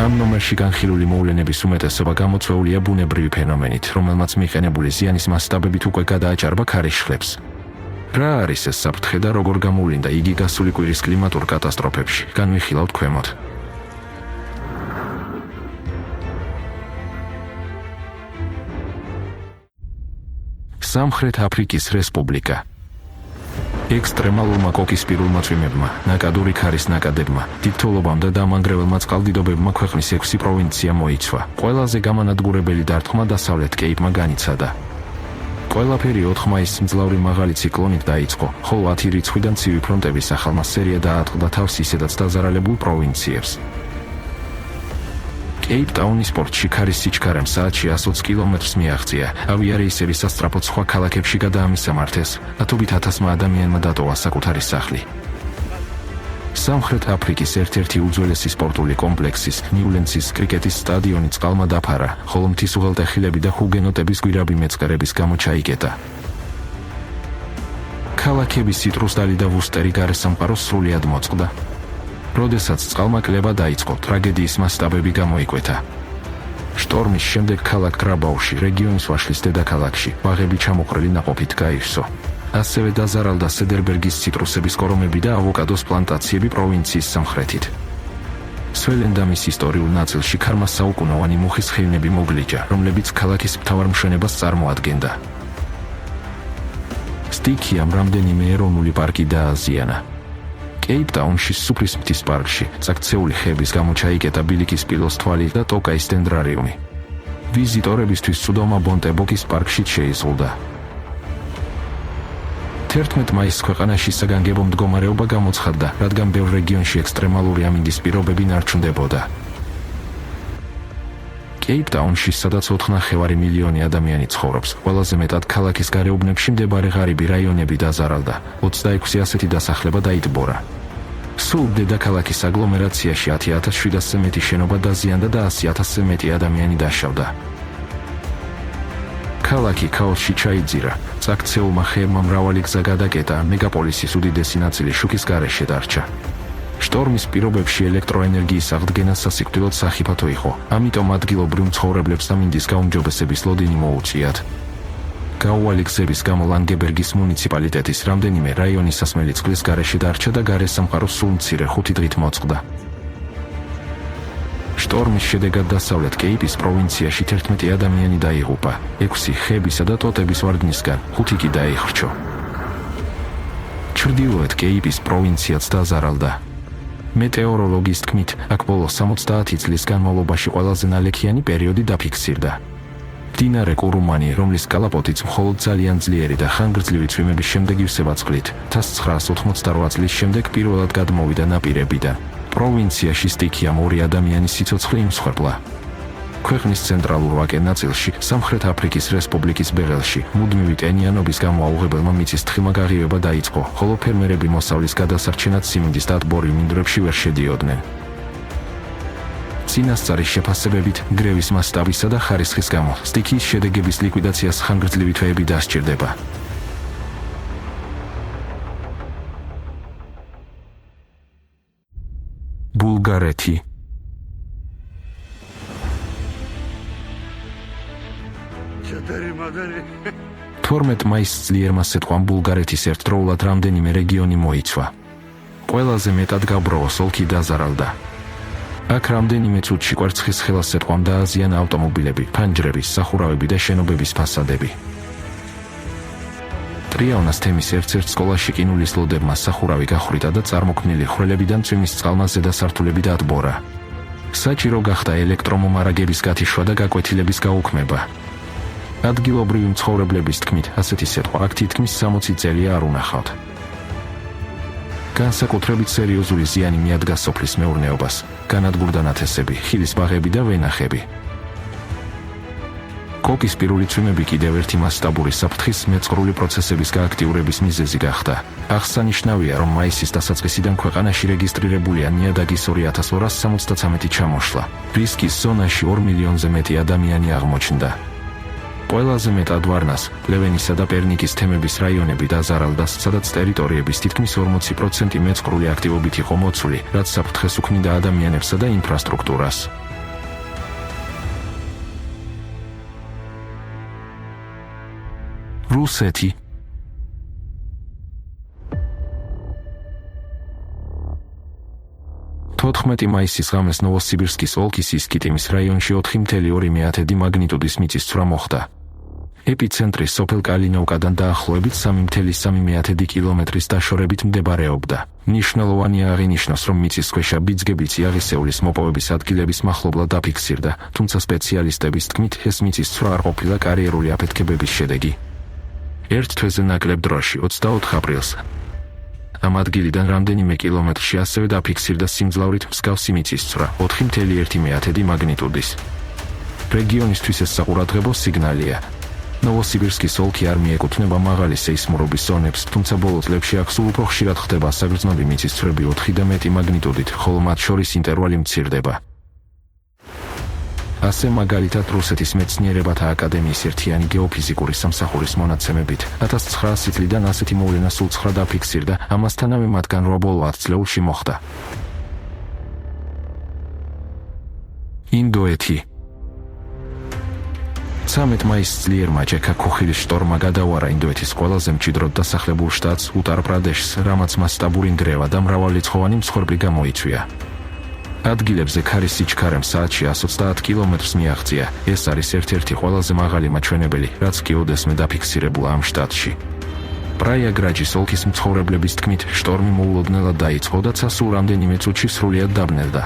ამ ნომერში განხილული მოვლენების უმეტესობა გამოწვეულია ბუნებრივი ფენომენით, რომელმაც მიყენებული ზიანის მასშტაბებით უკვე გადააჭარბა ქარიშხლებს. რა არის ეს საფრთხე და როგორ გამოვლინდა იგი გასული კვირის კლიმატურ კატასტროფებში? განვიხილავთ ქვემოთ. სამხრეთ აფრიკის რესპუბლიკა. ექსტრემალურმა კოკისპირულმა წვიმებმა, ნაკადური ქარის ნაკადებმა, დიდთოვლობამ და დამანგრეველმა წყალდიდობებმა ქვეყნის 6 პროვინცია მოიცვა. ყველაზე გამანადგურებელი დარტყმა დასავლეთ კეიპმა განიცადა. ყველაფერი 4 მაისს მძლავრი მაღალი ციკლონით დაიწყო, ხოლო 10 რიცხვიდან ცივი ფრონტების ახალმა სერია დაატყდა თავს ისედაც დაზარალებულ პროვინციებს. კეიპტაუნის პორტში ქარის სიჩქარემ საათში 120 კილომეტრს მიაღწია. ავიარეისები სასწრაფოდ სხვა ქალაქებში გადაამისამართეს, ათობით ათასმა ადამიანმა დატოვა საკუთარი სახლი. სამხრეთ აფრიკის ერთ-ერთი უძველესი სპორტული კომპლექსის, ნიულენსის კრიკეტის სტადიონი წყალმა დაფარა, ხოლო მთის უღელტეხილები და ჰუგენოტების გვირაბი მეწყერების გამო ჩაიკეტა. ქალაქების ციტრუსდალი და ვუსტერი გარესამყარო სრულიად მოწყდა. როდესაც წყალმა კლება დაიწყო, ტრაგედიის მასშტაბები გამოიკვეთა. შტორმის შემდეგ ქალაქ გრაბაუში, რეგიონის ვაშლის დედაქალაქში, ბაღები ჩამოყრილი ნაყოფით გაივსო. ასევე დაზარალდა სედერბერგის ციტრუსების კორომები და ავოკადოს პლანტაციები პროვინციის სამხრეთით. სველენდამის ისტორიულ ნაწილში ქარმა საუკუნოვანი მუხის ხეილნები მოგლიჯა, რომლებიც ქალაქის მთავარ მშვენებას წარმოადგენდა. სტიქიამ რამდენიმე ეროვნული პარკი დააზიანა. კეიპტაუნში სუფრის მთის პარკში წაქცეული ხეების გამო ჩაიკეტა ბილიკის სპილოს თვალი და ტოკაის დენდრარიუმი. ვიზიტორებისთვის ცუდომა ბონტებოკის პარკში შეიზღუდა. 11 მაისს ქვეყანაში საგანგებო მდგომარეობა გამოცხადდა, რადგან ბევრ რეგიონში ექსტრემალური ამინდის პირობები ნარჩუნდებოდა. კეიპტაუნში, სადაც 4,5 მილიონი ადამიანი ცხოვრობს, ყველაზე მეტად ქალაქის გარეუბნებში მდებარე ღარიბი რაიონები დაზარალდა, 26 ასეთი დასახლება დაიტბორა. სულ დედაქალაქის აგლომერაციაში 10,700-ზე მეტი შენობა დაზიანდა და 100,000-ზე მეტი ადამიანი დაშავდა. ქალაქი ქაოსში ჩაიძირა, წაქცეულმა ხეებმა მრავალი გზა გადაკეტა, მეგაპოლისის უდიდესი ნაწილი შუქის გარეშე დარჩა. შტორმის პირობებში ელექტროენერგიის აღდგენა სასიკვდილოდ სახიფათო იყო, ამიტომ ადგილობრივ მცხოვრებლებს ამინდის გაუმჯობესების ლოდინი მოუწიათ. გაუვალი გზების გამო ლანგებერგის მუნიციპალიტეტის რამდენიმე რაიონი სასმელი წყლის გარეშე დარჩა და გარესამყარო სულ მცირე 5 დღით მოწყდა. შტორმის შედეგად დასავლეთ კეიპის პროვინციაში 11 ადამიანი დაიღუპა, 6 ხეებისა და ტოტების ვარდნისგან, 5 კი დაიხრჩო. ჩრდილოეთ კეიპის პროვინციაც დაზარალდა. მეტეოროლოგის თქმით, აქ ბოლო 70 წლის განმავლობაში ყველაზე ნალექიანი პერიოდი დაფიქსირდა. მდინარე კურუმანი, რომლის კალაპოტიც მხოლოდ ძალიან ძლიერი და ხანგრძლივი წვიმების შემდეგ ივსება წყლით, 1988 წლის შემდეგ პირველად გადმოვიდა ნაპირებიდან. პროვინციაში სტიქიამ 2 ადამიანის სიცოცხლე იმსხვერპლა. ქვეყნის ცენტრალურ ვაკე ნაწილში, სამხრეთ აფრიკის რესპუბლიკის ბეღელში, მუდმივი ტენიანობის გამო აუღებელმა მიწის თხილმა გაღივება დაიწყო, ხოლო ფერმერები მოსავლის გადასარჩენად სიმინდის დატბორილ მინდვრებში ვერ შედიოდნენ. წინასწარი შეფასებებით, გრევის მასშტაბისა და ხარისხის გამო, სტიქიის შედეგების ლიკვიდაციას ხანგრძლივი თვეები დასჭირდება. ბულგარეთი. თორმეტ მაისს ძლიერმა სიტყვამ ბულგარეთის ერთდროულად რამდენიმე რეგიონი მოიცვა. ყველაზე მეტად გაბროვოს ოლქი დაზარალდა. აქ რამდენიმე წუთში კვერცხის ხელას სიტყვამ დააზიანა ავტომობილები, ფანჯრების, სახურავები და შენობების ფასადები. ტრიაუნას თემის ერთ-ერთ სკოლაში ყინულის ლოდებმა სახურავი გახვრიტა და წარმოქმნილი ხვრელებიდან წვიმის წყალმა ზედა სართულები დაატბორა. საჭირო გახდა ელექტრომომარაგების გათიშვა და გაკვეთილების გაუქმება. ადგილობრივი მცხოვრებლების თქმით, ასეთი სიტყვა აქ თითქმის 60 წელია არ უნახავთ. განსაკუთრებით სერიოზული ზიანი მიადგა სოფლის მეურნეობას, განადგურდა ნათესები, ხილის ბაღები და ვენახები. კოკისპირული წვიმები კიდევ ერთი მასშტაბური საფრთხის მეწყრული პროცესების გააქტიურების მიზეზი გახდა. აღსანიშნავია, რომ მაისის დასაწყისიდან ქვეყანაში რეგისტრირებულია ნიადაგის 2273 ჩამოშლა. რისკის ზონაში 2 მილიონზე მეტი ადამიანი აღმოჩნდა. ყველაზე მეტად ვარნას, პლევენისა და პერნიკის თემების რაიონები დაზარალდა, სადაც ტერიტორიების თითქმის 40% მეწყრული აქტივობით იყო მოცული, რაც საფრთხეს უქმნიდა ადამიანებსა და ინფრასტრუქტურას. რუსეთი. მაისის ღამეს ნოვოსიბირსკის ოლქის ისკიტიმის რაიონში 4.2 მაგნიტუდის მიწისძვრა მოხდა. ეპიცენტრი სოფელ კალინოვკადან დაახლოებით 3.3 კილომეტრის დაშორებით მდებარეობდა. მნიშვნელოვანია აღინიშნოს, რომ მიწისქვეშა ბიძგებით იაღისეულის მოპოვების ადგილების მახლობლად დაფიქსირდა, თუმცა სპეციალისტების თქმით, ეს მიწისძვრა არ ყოფილა კარიერული აფეთქებების შედეგი. ერთ თვეზე ნაკლებ დროში 24 აპრილს ამ ადგილიდან რამდენიმე კილომეტრში ასევე დაფიქსირდა სიმძლავრით მსგავსი მიწისძვრა 4.1 მაგნიტუდის. რეგიონისთვის ეს საყურადღებო სიგნალია. ნოვოსიბირსკის ოლქი არ მიეკუთვნება მაღალი სეისმურობის ზონებს, თუმცა ბოლო წლებში აქ სულ უფრო ხშირად ხდება საგრძნობი მიწისძვრები 4 და მეტი მაგნიტუდით, ხოლო მათ შორის ინტერვალი მცირდება. ასე მაგალითად რუსეთის მეცნიერებათა აკადემიის ერთიანი გეოფიზიკური სამსახურის მონაცემებით 1900 წლიდან ასეთი მოვლენა სულ 9 დაფიქსირდა, ამასთანავე მათგან 8 ბოლო 10 წლებში მოხდა. ინდოეთი. 13 მაისს ძლიერმა ჯექა ქუხილის შტორმმა გადაუარა ინდოეთის ყველაზე მჭიდროდ დასახლებულ შტატს უტარ-პრადეშს, რამაც მასშტაბური ნგრევა და მრავალრიცხოვანი მსხვერპლი გამოიწვია. ადგილებზე ქარის სიჩქარემ საათში 130 კილომეტრს მიაღწია. ეს არის ერთ-ერთი ყველაზე მაღალი მაჩვენებელი, რაც კი ოდესმე დაფიქსირებულა ამ შტატში. პრაიაგრაჯის ოლქის მცხოვრებლების თქმით, შტორმი მოულოდნელად დაიწყო და ცასულ რამდენიმე წუთში სრულიად დაბნელდა.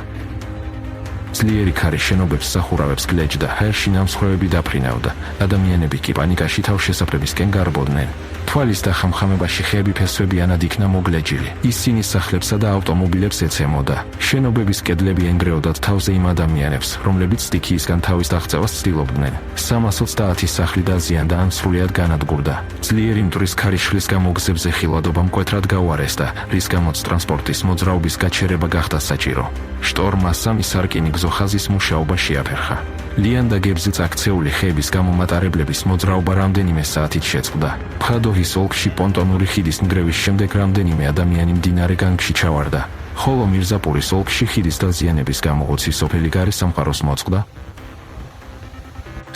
ძლიერი ქარი შენობებს სახურავებს გლეჯდა, ჰაერში ნამსხვრევები დაფრინავდა. ადამიანები კი პანიკაში თავშესაფრებისკენ გარბოდნენ. თვალის დახამხამებაში ხეები ფესვებიანად იქნა მოგლეჯილი. ისინი სახლებსა და ავტომობილებს ეცემოდა. შენობების კედლები ენგრეოდათ თავზე იმ ადამიანებს, რომლებიც სტიქიისგან თავის დაღწევას ცდილობდნენ. 330 სახლი დაზიანდა ან სრულიად განადგურდა. ძლიერი მტვრის ქარიშხლის გამო გზებზე ხილვადობა მკვეთრად გაუარესდა, რის გამოც ტრანსპორტის მოძრაობის გაჩერება გახდა საჭირო. შტორმმა 3 სარკინი გზოხაზის მუშაობა შეაფერხა. ლიანდაგებზე წაქცეული ხეების გამო მატარებლების მოძრაობა რამდენიმე საათით შეწყდა. ფადოჰის ოლქში პონტონური ხიდის ნგრევის შემდეგ რამდენიმე ადამიანი მდინარე განგში ჩავარდა, ხოლო მირზაპურის ოლქში ხიდის დაზიანების გამო 20 სოფელი გარესამყაროს მოწყდა.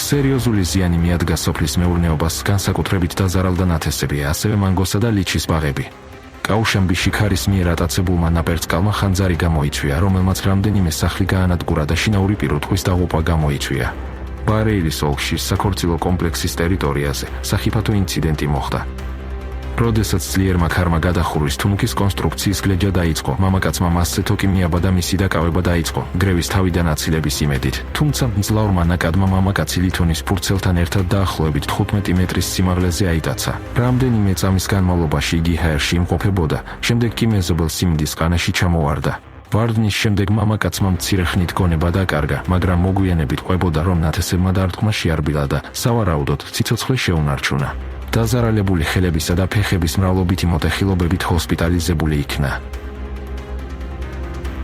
სერიოზული ზიანი მიადგა სოფლის მეურნეობას, განსაკუთრებით დაზარალდა ნათესები, ასევე მანგოსა და ლიჩის ბაღები. კაუშანბიში ქარის მიერ ატაცებულმა ნაპერწკალმა ხანძარი გამოიწვია, რომელმაც რამდენიმე სახლი გაანადგურა და შინაური პირუტყვის დაღუპვა გამოიწვია. ბარეილის ოლქში საქორწილო კომპლექსის ტერიტორიაზე სახიფათო ინციდენტი მოხდა. როდესაც ძლიერმა ქარმა გადახურვის თუნუქის კონსტრუქციის გლეჯა დაიწყო, მამაკაცმა მასზე თოკი მიაბა და მისი დაკავება დაიწყო გრევის თავიდან აცილების იმედით, თუმცა მძლავრმა ნაკადმა მამაკაცი ლითონის ფურცელთან ერთად დაახლოებით 15 მეტრის სიმაღლეზე აიტაცა. რამდენიმე წამის განმავლობაში იგი ჰაერში იმყოფებოდა, შემდეგ კი მეზობელ სიმინდის ყანაში ჩამოვარდა. ვარდნის შემდეგ მამაკაცმა მცირე ხნით გონება დაკარგა, მაგრამ მოგვიანებით ყვებოდა, რომ ნათესებმა დარტყმა შეარბილა და სავარაუდოდ ციცოცხლე შეუნარჩუნა. დაზარალებული ხელებისა და ფეხების მრავლობითი მოტეხილობებით ჰოსპიტალიზებული იქნა.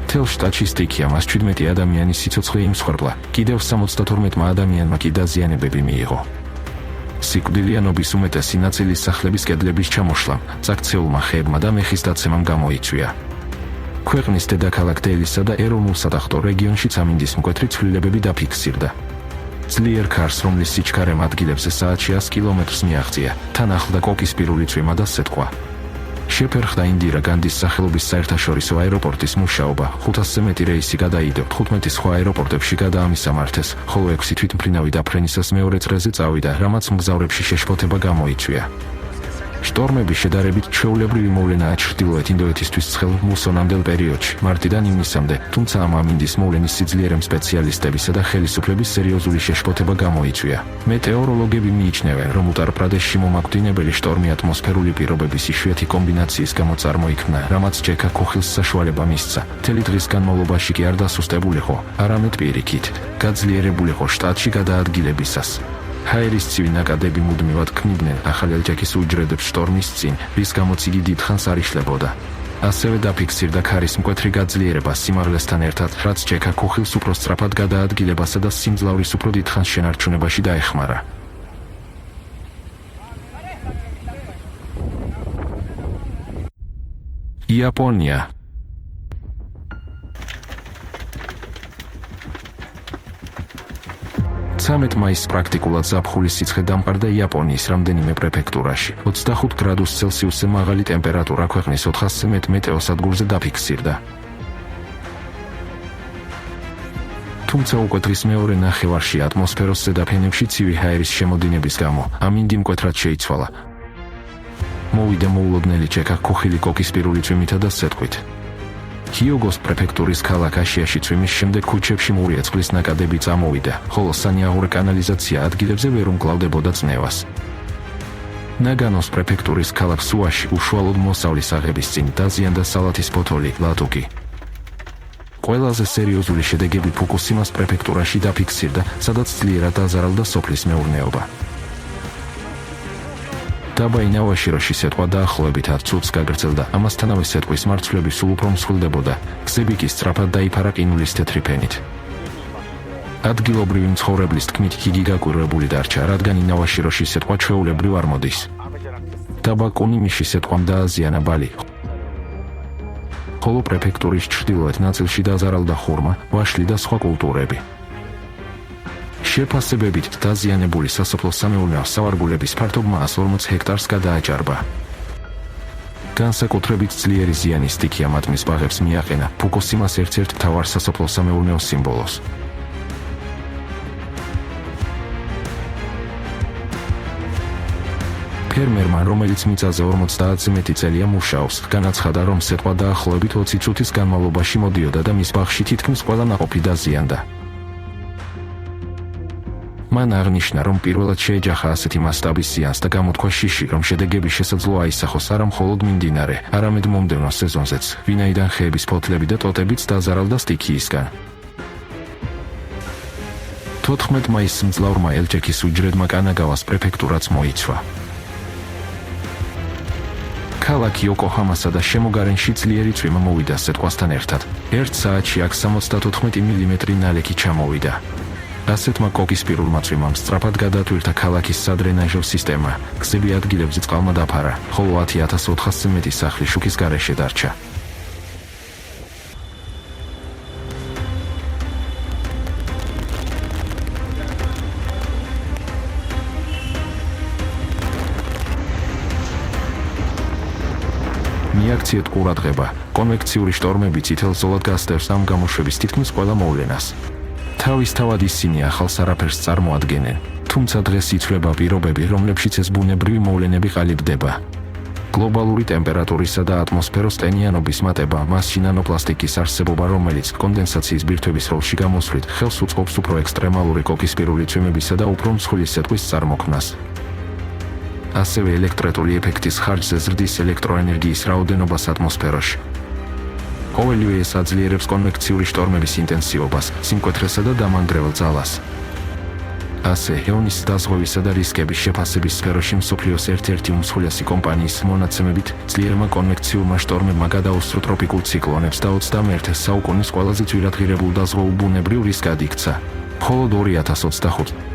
მთელ შტატში სტიქია მას 17 ადამიანის სიცოცხლე იმსხვერპლა, კიდევ 72 ადამიანმა კი დაზიანებები მიიღო. სიკვდილიანობის უმეტესი ნაწილი სახლების კედლების ჩამოშლამ, წაქცეულმა ხეებმა და მეხის დაცემამ გამოიწვია. ქვეყნის დედაქალაქ დელისა და ეროვნულ სატახტო რეგიონში სამინდის მკვეთრი ცვლილებები დაფიქსირდა. ძლიერ ქარს, რომლის სიჩქარემ ადგილებზე საათში 100 კილომეტრს მიაღწია, თან ახლდა კოკისპირული წვიმა და სეთქვა. შეფერხდა ინდირა განდის სახელობის საერთაშორისო აეროპორტის მუშაობა, 500-ზე მეტი რეისი გადაიდო, 15 სხვა აეროპორტებში გადაამისამართეს, ხოლო 6 თვითმფრინავი დაფრენისას მეორე წრეზე წავიდა, რამაც მგზავრებში შეშფოთება გამოიწვია. შტორმების შედარებით ჩვეულებრივი მოვლენაა ჩრდილოეთ ინდოეთისთვის ცხელ მუსონამდელ პერიოდში, მარტიდან ივნისამდე, თუმცა ამ ამინდის მოვლენის სიძლიერემ სპეციალისტებისა და ხელისუფლების სერიოზული შეშფოთება გამოიწვია. მეტეოროლოგები მიიჩნევენ, რომ უტარ-პრადეშში მომაკვდინებელი შტორმი ატმოსფერული პირობების იშვიათი კომბინაციის გამო წარმოიქმნა, რამაც ჯექა ქუხილს საშუალება მისცა, მთელი დღის განმავლობაში კი არ დასუსტებულიყო, არამედ პირიქით, გაძლიერებულიყო შტატში გადაადგილებისას. ჰაერის ცივი ნაკადები მუდმივად ქმნიდნენ ახალ ელჯექის უჯრედებს შტორმის წინ, რის გამოც იგი დიდხანს არ იშლებოდა. ასევე დაფიქსირდა ქარის მკვეთრი გაძლიერება სიმაღლესთან ერთად, რაც ჯექა ქუხილს უფრო სწრაფად გადაადგილებასა და სიმძლავრის უფრო დიდხანს შენარჩუნებაში დაეხმარა. იაპონია. 13 მაისს პრაქტიკულად ზაფხულის სიცხე დამყარდა იაპონიის რამდენიმე პრეფექტურაში. 25 გრადუს ცელსიუსზე მაღალი ტემპერატურა ქვეყნის 400-ზე მეტ მეტეოსადგურზე დაფიქსირდა. თუმცა უკვე დღის მეორე ნახევარში ატმოსფეროს ზედაფენებში ცივი ჰაერის შემოდინების გამო ამ ინდი მკვეთრად შეიცვალა. მოვიდა მოულოდნელი ჩეკა ქუხილი კოკისპირული წვიმითა და სეტყვით. ჰიოგოს პრეფექტურის ქალაქ აშიაში წვიმის შემდეგ ქუჩებში მურია წყლის ნაკადები წამოვიდა, ხოლო სანიაღურე კანალიზაცია ადგილებზე ვერ უმკლავდებოდა წნევას. ნაგანოს პრეფექტურის ქალაქ სუაში უშუალოდ მოსავლის აღების წინ დაზიანდა სალათის ბოთოლი ლატუკი. ყველაზე სერიოზული შედეგები ფუკუსიმას პრეფექტურაში დაფიქსირდა, სადაც ძლიერად დაზარალდა სოფლის მეურნეობა. დაბა ინავაშიროში სეტყვა დაახლოებით 10 წუთს გაგრძელდა, ამასთანავე სეტყვის მარცვლები სულ უფრო მსხვილდებოდა, გზები კი სწრაფად დაიფარა ყინულის თეთრი ფენით. ადგილობრივი მცხოვრებლის თქმით იგი გაკვირვებული დარჩა, რადგან ინავაშიროში სეტყვა ჩვეულებრივ არ მოდის. დაბა კუნიმიში სეტყვამ დააზიანა ბალი, ხოლო პრეფექტურის ჩრდილოეთ ნაწილში დაზარალდა ხურმა, ვაშლი და სხვა კულტურები. შეფასებებით დაზიანებული სასოფლო-სამეურნეო სავარგულების ფართობმა 140 ჰექტარს გადააჭარბა. განსაკუთრებით ძლიერი ზიანი სტიქია მატმის ბაღებს მიაყენა ფუკუსიმას ერთ-ერთ მთავარ სასოფლო-სამეურნეო სიმბოლოს. ფერმერმა, რომელიც მიწაზე 50-ზე მეტი წელია მუშაობს, განაცხადა, რომ სეტყვა დაახლოებით 20 წუთის განმავლობაში მოდიოდა და მის ბაღში თითქმის ყველა ნაყოფი დაზიანდა. მან აღნიშნა, რომ პირველად შეეჯახა ასეთი მასშტაბის ზიანს და გამოთქვა შიში, რომ შედეგები შესაძლოა აისახოს არა მხოლოდ მიმდინარე, არამედ მომდევნო სეზონზეც, ვინაიდან ხეების ფოთლები და ტოტებიც დაზარალდა სტიქიისგან. 14 მაისს მძლავრმა ელჭექის უჯრედმა კანაგავას პრეფექტურაც მოიცვა. ქალაქ იოკოჰამასა და შემოგარენში ძლიერი წვიმა მოვიდა სეტყვასთან ერთად. 1 საათში აქ 74 მმ ნალექი ჩამოვიდა. ასეთმა კოკისპირულმა წვიმამ სწრაფად გადათვირთა ქალაქის სადრენაჟო სისტემა, გზები ადგილებზე წყალმა დაფარა, ხოლო 10,400-ზე მეტი სახლი შუქის გარეშე დარჩა. მიაქციეთ ყურადღება, კონვექციური შტორმები წითელ ზოლად გასდევს ამ გამოშვების თითქმის ყველა მოვლენას. თავისთავად ისინი ახალს არაფერს წარმოადგენენ, თუმცა დღეს იცვლება პირობები, რომლებშიც ეს ბუნებრივი მოვლენები ყალიბდება. გლობალური ტემპერატურისა და ატმოსფეროს ტენიანობის მატება, მასში ნანოპლასტიკის არსებობა, რომელიც კონდენსაციის ბირთვების როლში გამოსვლით, ხელს უწყობს უფრო ექსტრემალური კოკისპირული წვიმებისა და უფრო მსხვილი სეტყვის წარმოქმნას. ასევე ელექტრეტული ეფექტის ხარჯზე ზრდის ელექტროენერგიის რაოდენობას ატმოსფეროში. ყოველივე ეს აძლიერებს კონვექციური შტორმების ინტენსივობას, სიმკვეთრესა და დამანგრეველ ძალას. ასე, ეონის დაზღვევისა და რისკების შეფასების სფეროში მსოფლიოს ერთ-ერთი უმსხვილესი კომპანიის მონაცემებით, ძლიერმა კონვექციურმა შტორმებმა გადაუსწრო ტროპიკულ ციკლონებს და 21 საუკუნის ყველაზე ძვირად ღირებულ დაზღვეულ ბუნებრივ რისკად იქცა. მხოლოდ 2025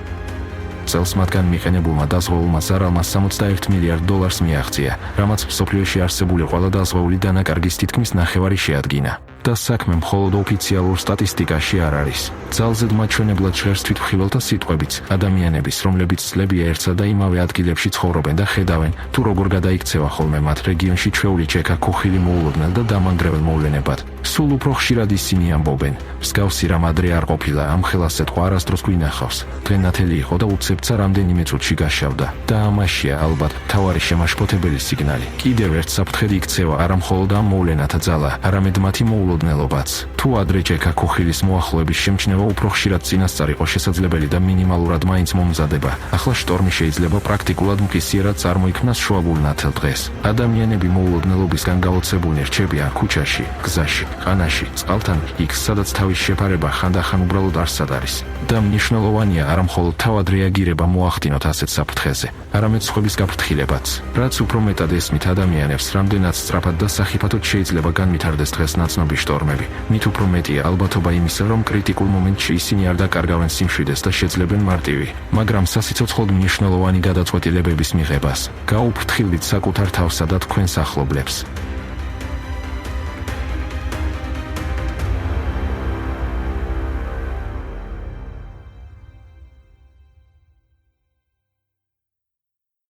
წელს მათგან მიყენებულმა დაზღვეულმა ზარალმა $61 მილიარდ მიაღწია, რამაც მსოფლიოში არსებული ყველა დაზღვეული დანაკარგის თითქმის ნახევარი შეადგინა. და საქმე მხოლოდ ოფიციალურ სტატისტიკაში არ არის. ძალზედ მაჩვენებლად ჟღერს თვითმხილველთა სიტყვებიც, ადამიანების, რომლებიც წლებია ერთსა და იმავე ადგილებში ცხოვრობენ და ხედავენ, თუ როგორ გადაიქცევა ხოლმე მათ რეგიონში ჩვეული ჩეკა ქუხილი მოულოდნელ და დამანგრეველ მოვლენებად. სულ უფრო ხშირად ისინი ამბობენ, მსგავსი რამ ადრე არ ყოფილა, ამ ხელას სეტყვა არასდროს გვინახავს. დღე ნათელი იყო და უცებცა რამდენიმე წუთში გაშავდა. და ამაშია ალბათ მთავარი შემაშფოთებელი სიგნალი. კიდევ ერთ საფრთხედ იქცევა არა მხოლოდ ამ მოვლენათა ძალა, არამედ მათი მოულოდნელობაც. თუ ადრე ჩეკა ქუხილის მოახლოების შემჩნევა უფრო ხშირად წინასწარ იყო შესაძლებელი და მინიმალურად მაინც მომზადება, ახლა შტორმი შეიძლება პრაქტიკულად მკისიერად წარმოიქმნას შუაგულ ნათელ დღეს. ადამიანები მოულოდნელობისგან გაოცებულნი რჩებიან ქუჩაში, გზაში, ყანაში, წყალთან, იქ სადაც თავის შეფარება ხანდახან უბრალოდ არსად არის. და მნიშვნელოვანია არა მხოლოდ თავად რეაგირება მოახდინოთ ასეთ საფრთხეზე, არამედ სხვების გაფრთხილებაც. რაც უფრო მეტად ესმით ადამიანებს, რამდენად სწრაფად და სახიფათოდ შეიძლება განვითარდეს დღეს ნაცნობი შტორმები, მით უფრო მეტია ალბათობა იმისა, რომ კრიტიკულ მომენტში ისინი არ დაკარგავენ სიმშვიდეს და შეძლებენ მარტივი, მაგრამ სასიცოცხლოდ მნიშვნელოვანი გადაწყვეტილებების მიღებას. გაუფრთხილდით საკუთარ თავსა და თქვენს ახლობლებს.